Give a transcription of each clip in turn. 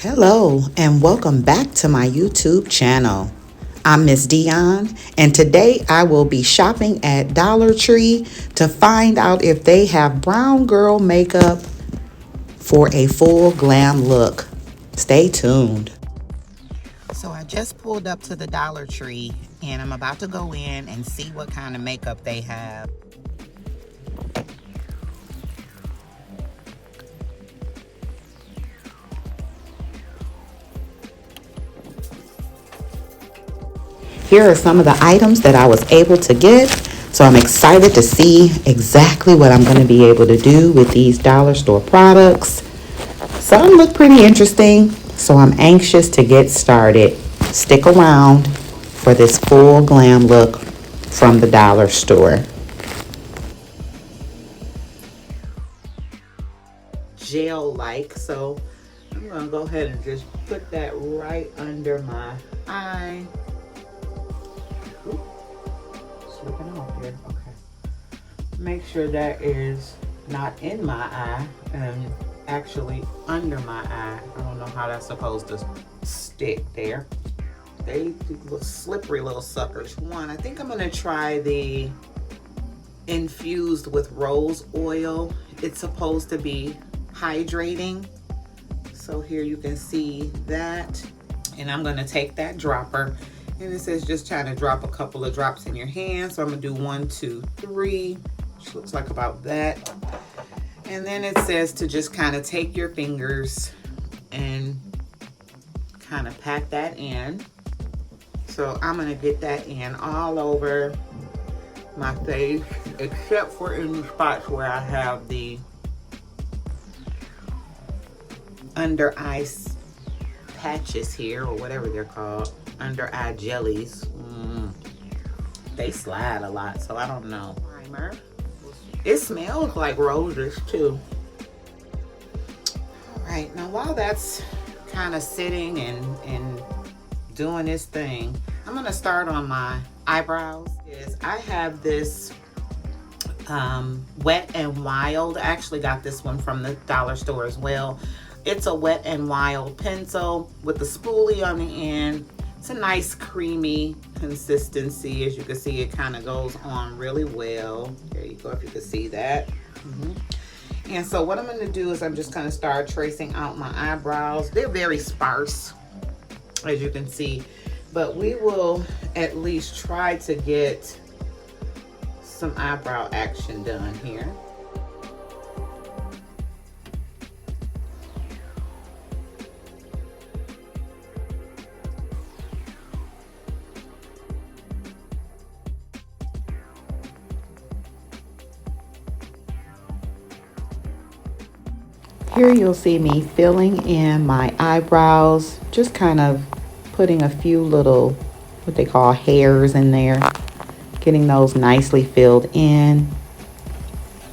Hello and welcome back to my YouTube channel. I'm Miss Dion and today I will be shopping at Dollar Tree to find out if they have brown girl makeup for a full glam look. Stay tuned. So I just pulled up to the Dollar Tree and I'm about to go in and see what kind of makeup they have. Here are some of the items that I was able to get. So I'm excited to see exactly what I'm going to be able to do with these dollar store products. Some look pretty interesting, so I'm anxious to get started. Stick around for this full glam look from the dollar store. Gel-like, so I'm going to go ahead and just put that right under my eye. Slipping off here. Okay. Make sure that is not in my eye and actually under my eye. I don't know how that's supposed to stick there. They look slippery little suckers. I think I'm gonna try the infused with rose oil. It's supposed to be hydrating. So here you can see that. And I'm gonna take that dropper. And it says just trying to drop a couple of drops in your hand. So I'm gonna do 1, 2, 3, which looks like about that. And then it says to just kind of take your fingers and kind of pat that in. So I'm gonna get that in all over my face, except for in the spots where I have the under eye patches here, or whatever they're called. Under eye jellies. They slide a lot, so I don't know. Primer. It smells like roses too. All right, now while that's kind of sitting and doing its thing, I'm gonna start on my eyebrows. I have this Wet and Wild. I actually got this one from the dollar store as well. It's a Wet and Wild pencil with the spoolie on the end. It's a nice creamy consistency. As you can see, it kind of goes on really well. There you go, if you can see that. And so what I'm going to do is I'm just going to start tracing out my eyebrows. They're very sparse, as you can see, but we will at least try to get some eyebrow action done here. Here you'll see me filling in my eyebrows, just kind of putting a few little, what they call hairs in there, getting those nicely filled in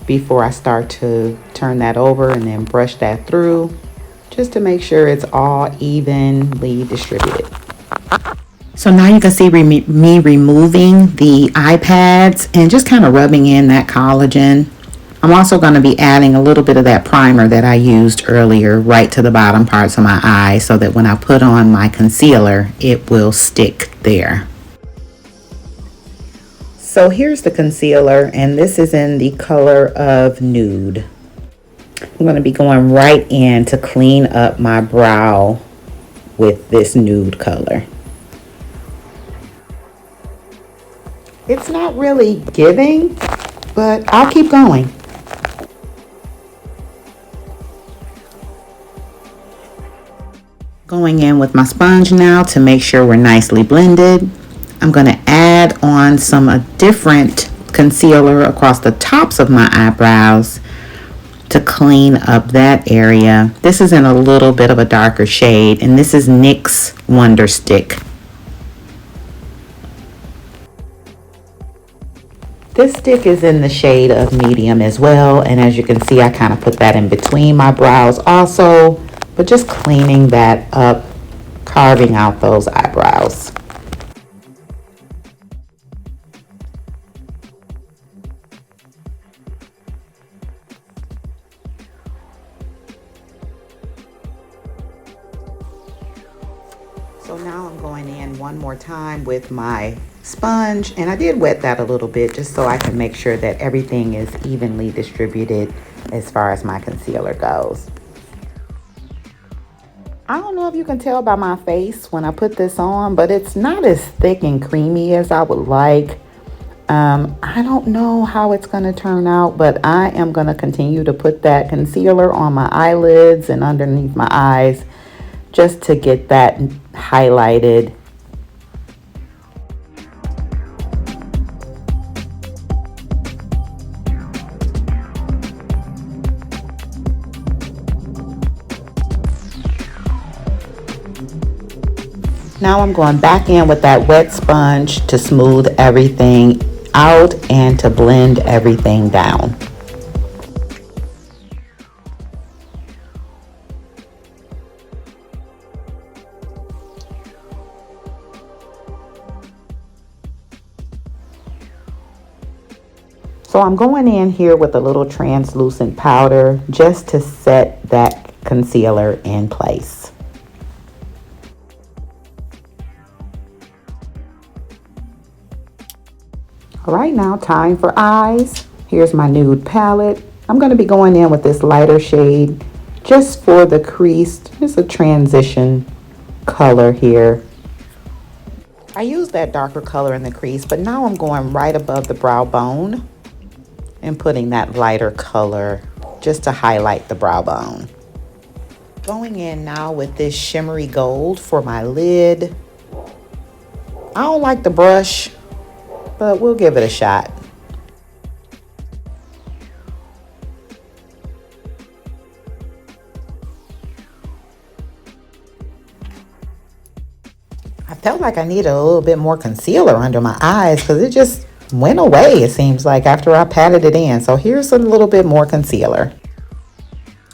before I start to turn that over and then brush that through, just to make sure it's all evenly distributed. So now you can see me removing the eye pads and just kind of rubbing in that collagen. I'm also going to be adding a little bit of that primer that I used earlier right to the bottom parts of my eye so that when I put on my concealer, it will stick there. So here's the concealer, and this is in the color of Nude. I'm going to be going right in to clean up my brow with this nude color. It's not really giving, but I'll keep going. Going in with my sponge now to make sure we're nicely blended. I'm going to add on some different concealer across the tops of my eyebrows to clean up that area. This is in a little bit of a darker shade, and this is NYX Wonder Stick. This stick is in the shade of medium as well, and as you can see, I kind of put that in between my brows also, but just cleaning that up, carving out those eyebrows. So now I'm going in one more time with my sponge, and I did wet that a little bit just so I can make sure that everything is evenly distributed as far as my concealer goes. I don't know if you can tell by my face when I put this on, but it's not as thick and creamy as I would like. I don't know how it's going to turn out, but I am going to continue to put that concealer on my eyelids and underneath my eyes just to get that highlighted. Now I'm going back in with that wet sponge to smooth everything out and to blend everything down. So I'm going in here with a little translucent powder just to set that concealer in place. All right, now time for eyes. Here's my nude palette. I'm going to be going in with this lighter shade just for the crease. It's a transition color here. I used that darker color in the crease, but now I'm going right above the brow bone and putting that lighter color just to highlight the brow bone. Going in now with this shimmery gold for my lid. I don't like the brush, but we'll give it a shot. I felt like I needed a little bit more concealer under my eyes because it just went away, it seems like, after I patted it in. So here's a little bit more concealer.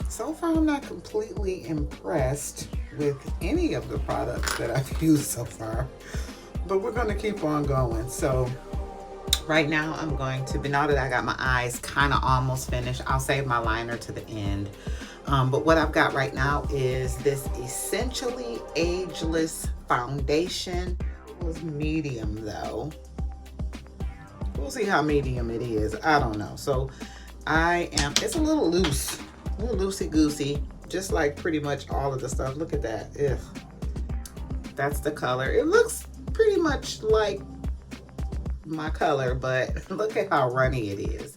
So far, I'm not completely impressed with any of the products that I've used so far, but we're going to keep on going. So right now I'm going to, now that I got my eyes kind of almost finished, I'll save my liner to the end. But what I've got right now is this Essentially Ageless Foundation. It was medium though. We'll see how medium it is. I don't know. So it's a little loose, a little loosey-goosey, just like pretty much all of the stuff. Look at that. Ugh. That's the color. It looks pretty much like my color, but look at how runny it is.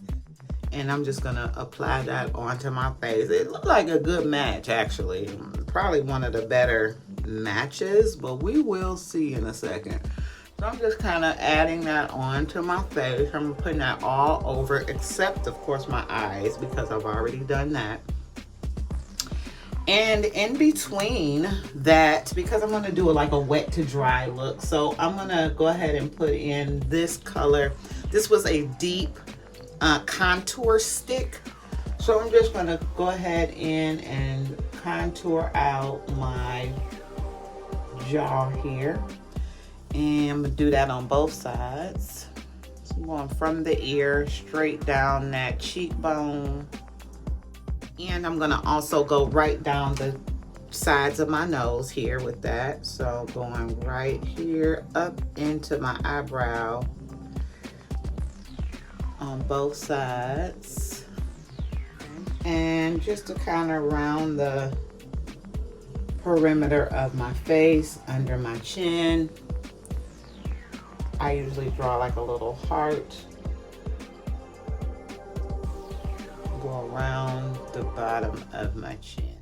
And I'm just gonna apply that onto my face. It looked like a good match, actually. Probably one of the better matches, but we will see in a second. So I'm just kind of adding that onto my face. I'm putting that all over, except of course my eyes, because I've already done that. And in between that, because I'm gonna do like a wet to dry look, so I'm gonna go ahead and put in this color. This was a deep contour stick. So I'm just gonna go ahead in and contour out my jaw here. And I'm gonna do that on both sides. So I'm going from the ear straight down that cheekbone. And I'm gonna also go right down the sides of my nose here with that. So going right here up into my eyebrow on both sides. And just to kind of round the perimeter of my face, under my chin, I usually draw like a little heart. Go around the bottom of my chin.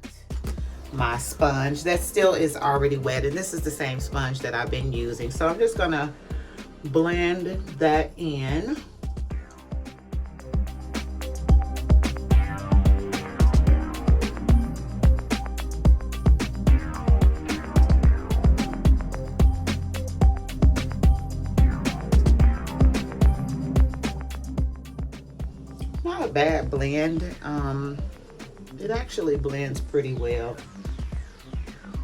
My sponge, that still is already wet, and this is the same sponge that I've been using. So I'm just gonna blend that in. Not a bad blend. It actually blends pretty well,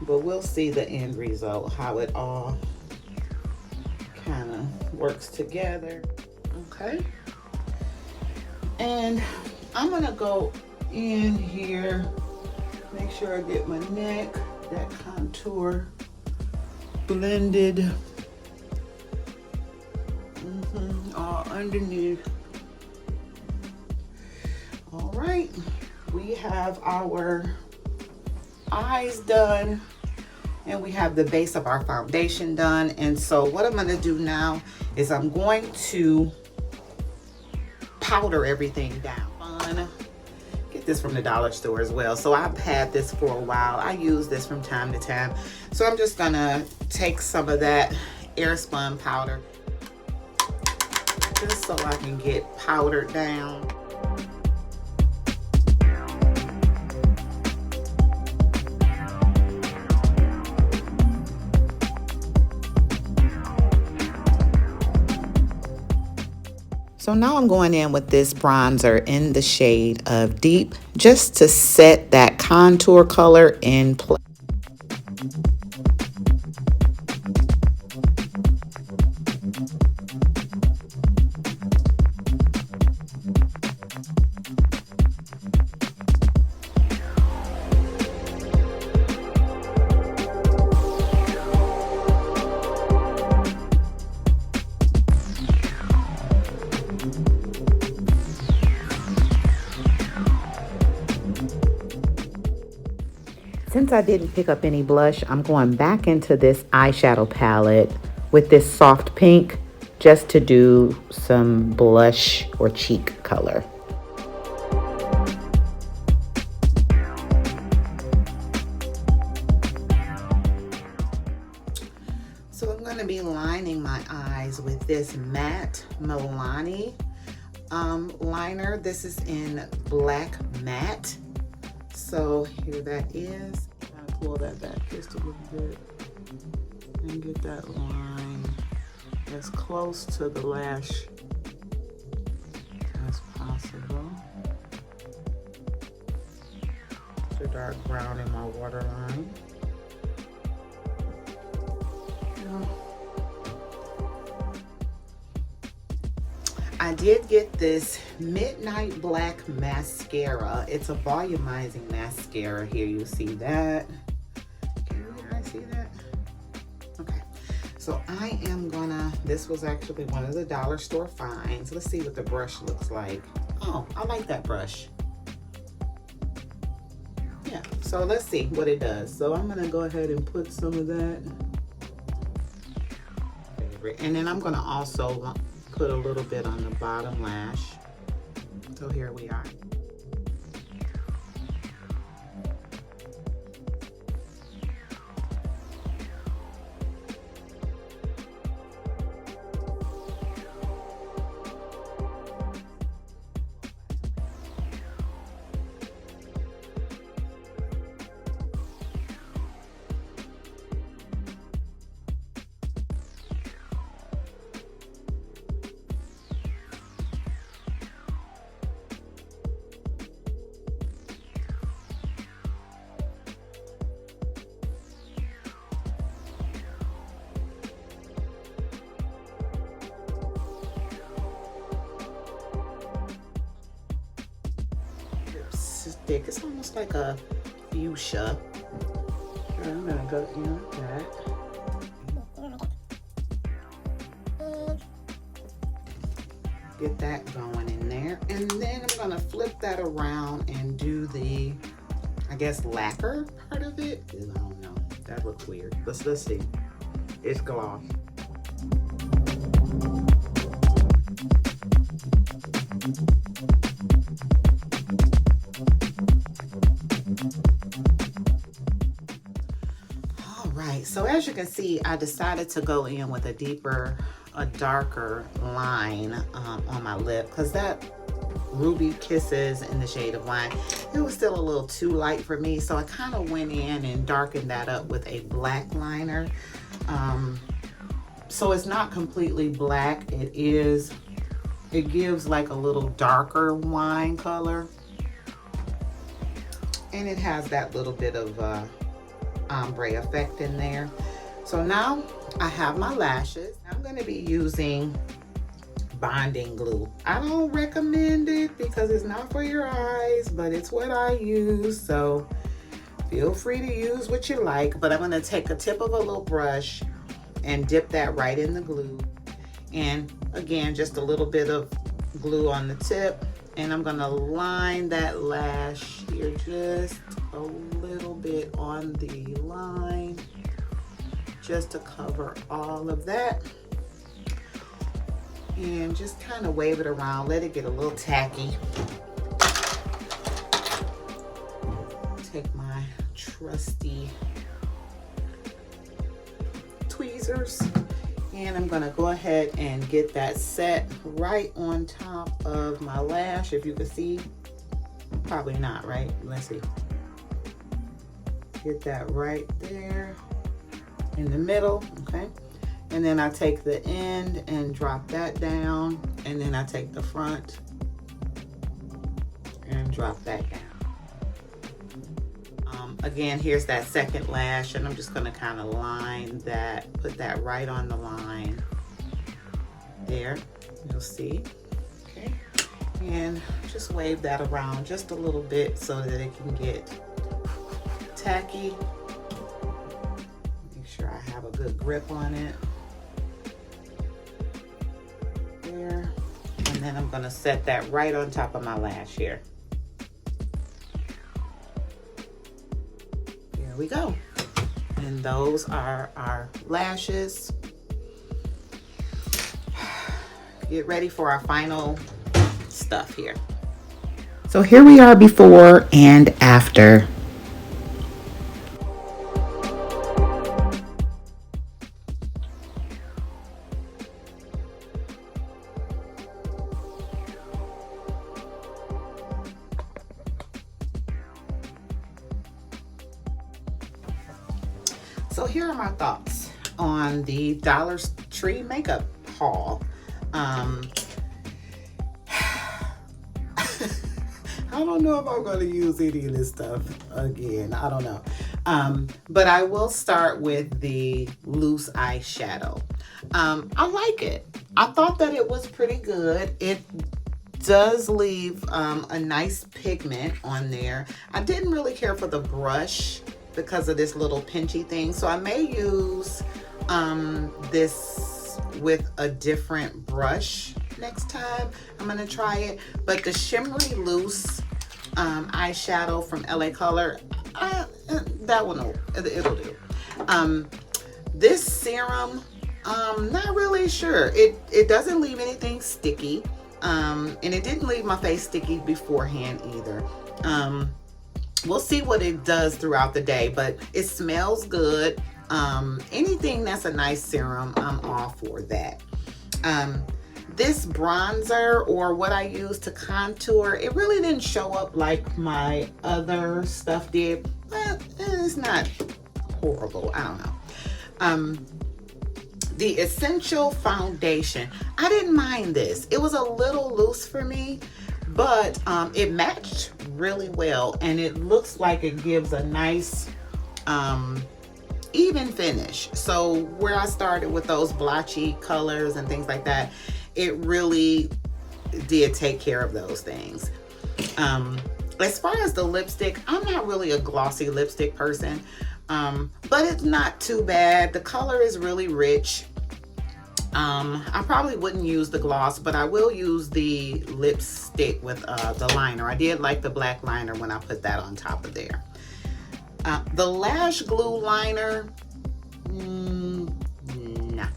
but we'll see the end result, how it all kind of works together. Okay, and I'm gonna go in here, make sure I get my neck, that contour blended all underneath. All right, we have our eyes done, and we have the base of our foundation done. And so what I'm going to do now is I'm going to powder everything down. Get this from the dollar store as well. So I've had this for a while. I use this from time to time. So I'm just going to take some of that airspun powder just so I can get powdered down. So now I'm going in with this bronzer in the shade of Deep, just to set that contour color in place. Since I didn't pick up any blush, I'm going back into this eyeshadow palette with this soft pink just to do some blush or cheek color. So I'm going to be lining my eyes with this matte Milani liner. This is in Black Matte. So here that is. I'm gonna pull that back just a little bit and get that line as close to the lash as possible. The dark brown in my waterline. I did get this Midnight Black mascara. It's a volumizing mascara. Here you see that. Can you guys see that? Okay. So I am gonna, this was actually one of the dollar store finds. Let's see what the brush looks like. Oh, I like that brush. Yeah, so let's see what it does. So I'm gonna go ahead and put some of that. And then I'm gonna also put a little bit on the bottom lash. So here we are. Thick. It's almost like a fuchsia. I'm gonna go in with that. Get that going in there. And then I'm gonna flip that around and do the, I guess, lacquer part of it. I don't know. That looks weird. Let's see. It's gloss. So as you can see, I decided to go in with a darker line on my lip, because that Ruby Kisses in the shade of Wine, it was still a little too light for me. So I kind of went in and darkened that up with a black liner. So it's not completely black. It gives like a little darker wine color. And it has that little bit of ombre effect in there. So now I have my lashes. I'm going to be using bonding glue. I don't recommend it because it's not for your eyes, but it's what I use. So feel free to use what you like. But I'm going to take a tip of a little brush and dip that right in the glue. And again, just a little bit of glue on the tip. And I'm gonna line that lash here just a little bit on the line, just to cover all of that. And just kind of wave it around, let it get a little tacky. Take my trusty tweezers, and I'm gonna go ahead and get that set right on top of my lash. If you can see, probably not, right? Let's see. Get that right there in the middle, okay? And then I take the end and drop that down, and then I take the front and drop that down. Again, here's that second lash, and I'm just gonna kind of line that, put that right on the line there, you'll see, okay? And just wave that around just a little bit so that it can get tacky. Make sure I have a good grip on it. There. And then I'm gonna set that right on top of my lash here. There we go. And those are our lashes. Get ready for our final stuff here. So here we are before and after. So here are my thoughts on the Dollar Tree makeup haul. I don't know if I'm going to use any of this stuff again. I don't know. But I will start with the loose eyeshadow. I like it. I thought that it was pretty good. It does leave a nice pigment on there. I didn't really care for the brush because of this little pinchy thing. So I may use this with a different brush next time. I'm gonna try it. But the shimmery loose eyeshadow from LA Color, that one, it'll do. This serum, not really sure. It doesn't leave anything sticky. And it didn't leave my face sticky beforehand either. We'll see what it does throughout the day, but it smells good. Anything that's a nice serum, I'm all for that. This bronzer, or what I use to contour, it really didn't show up like my other stuff did. But it's not horrible, I don't know. The Essential Foundation, I didn't mind this. It was a little loose for me, but it matched really well, and it looks like it gives a nice even finish. So where I started with those blotchy colors and things like that, it really did take care of those things. As far as the lipstick, I'm not really a glossy lipstick person, but it's not too bad. The color is really rich. I probably wouldn't use the gloss, but I will use the lipstick with the liner. I did like the black liner when I put that on top of there. The lash glue liner, nah.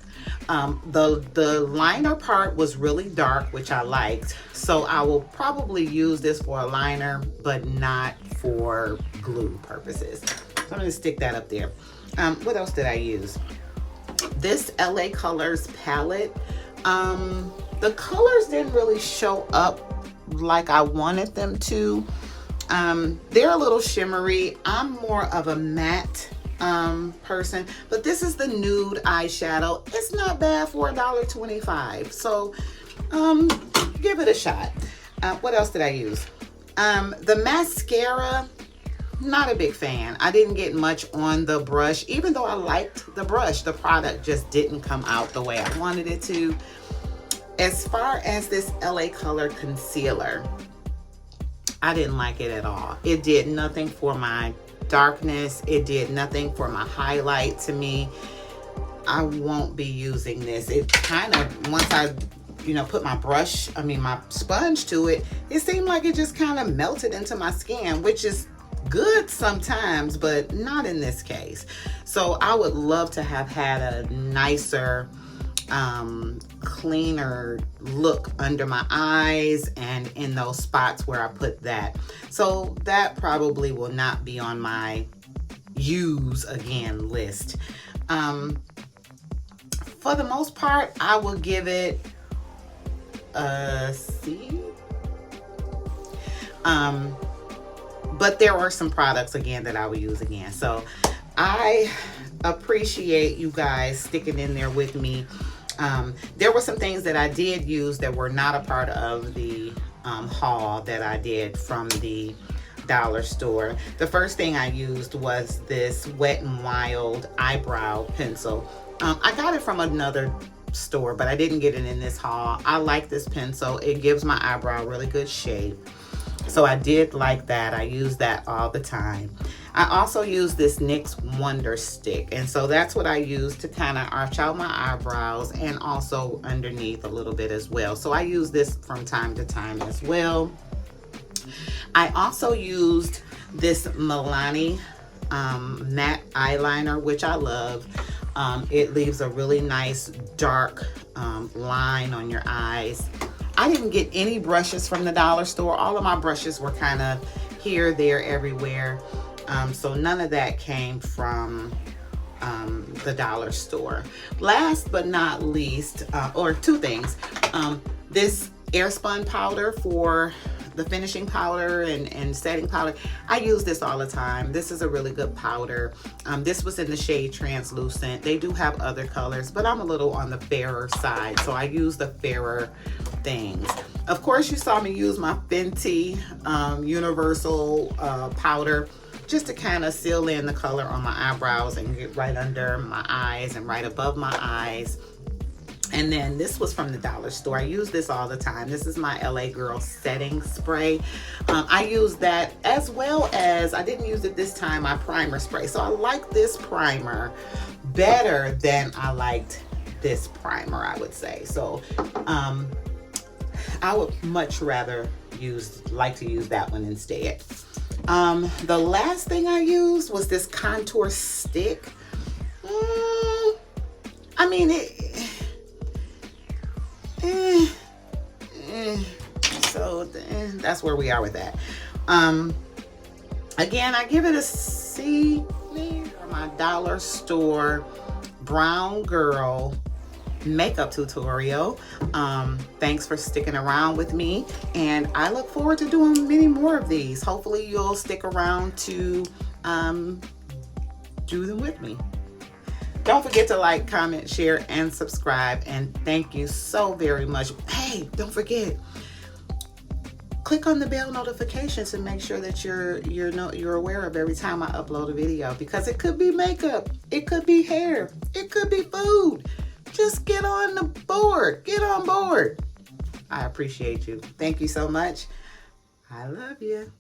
The liner part was really dark, which I liked. So I will probably use this for a liner, but not for glue purposes. So I'm gonna stick that up there. What else did I use? This LA Colors palette. The colors didn't really show up like I wanted them to. They're a little shimmery. I'm more of a matte person, but this is the nude eyeshadow. It's not bad for $1.25, so give it a shot. What else did I use? The mascara, not a big fan. I didn't get much on the brush. Even though I liked the brush, the product just didn't come out the way I wanted it to. As far as this LA Color concealer, I didn't like it at all. It did nothing for my darkness. It did nothing for my highlight to me. I won't be using this. It kind of, once I, put my sponge to it, it seemed like it just kind of melted into my skin, which is good sometimes, but not in this case. So I would love to have had a nicer, cleaner look under my eyes and in those spots where I put that. So that probably will not be on my use again list. For the most part, I will give it a C. But there are some products again that I will use again. So I appreciate you guys sticking in there with me. There were some things that I did use that were not a part of the haul that I did from the dollar store. The first thing I used was this Wet n Wild eyebrow pencil. I got it from another store, but I didn't get it in this haul. I like this pencil. It gives my eyebrow really good shape. So I did like that. I use that all the time. I also use this NYX Wonder Stick. And so that's what I use to kind of arch out my eyebrows and also underneath a little bit as well. So I use this from time to time as well. I also used this Milani matte eyeliner, which I love. It leaves a really nice dark line on your eyes. I didn't get any brushes from the dollar store. All of my brushes were kind of here, there, everywhere. So none of that came from the dollar store. Last but not least, or two things, this airspun powder for the finishing powder and setting powder. I use this all the time. This is a really good powder. This was in the shade Translucent. They do have other colors, but I'm a little on the fairer side, so I use the fairer things. Of course, you saw me use my Fenty Universal powder just to kind of seal in the color on my eyebrows and get right under my eyes and right above my eyes. And then this was from the dollar store. I use this all the time. This is my LA Girl setting spray. I use that as well as, I didn't use it this time, my primer spray. So I like this primer better than I liked this primer, I would say. So I would much rather like to use that one instead. The last thing I used was this contour stick. I mean, so that's where we are with that. Again, I give it a C for my dollar store brown girl makeup tutorial. Thanks for sticking around with me, and I look forward to doing many more of these. Hopefully you'll stick around to do them with me. Don't forget to like, comment, share, and subscribe, and thank you so very much. Hey, don't forget, click on the bell notifications and make sure that you're aware of every time I upload a video, because it could be makeup, it could be hair, it could be food. Just get on the board. Get on board. I appreciate you. Thank you so much. I love you.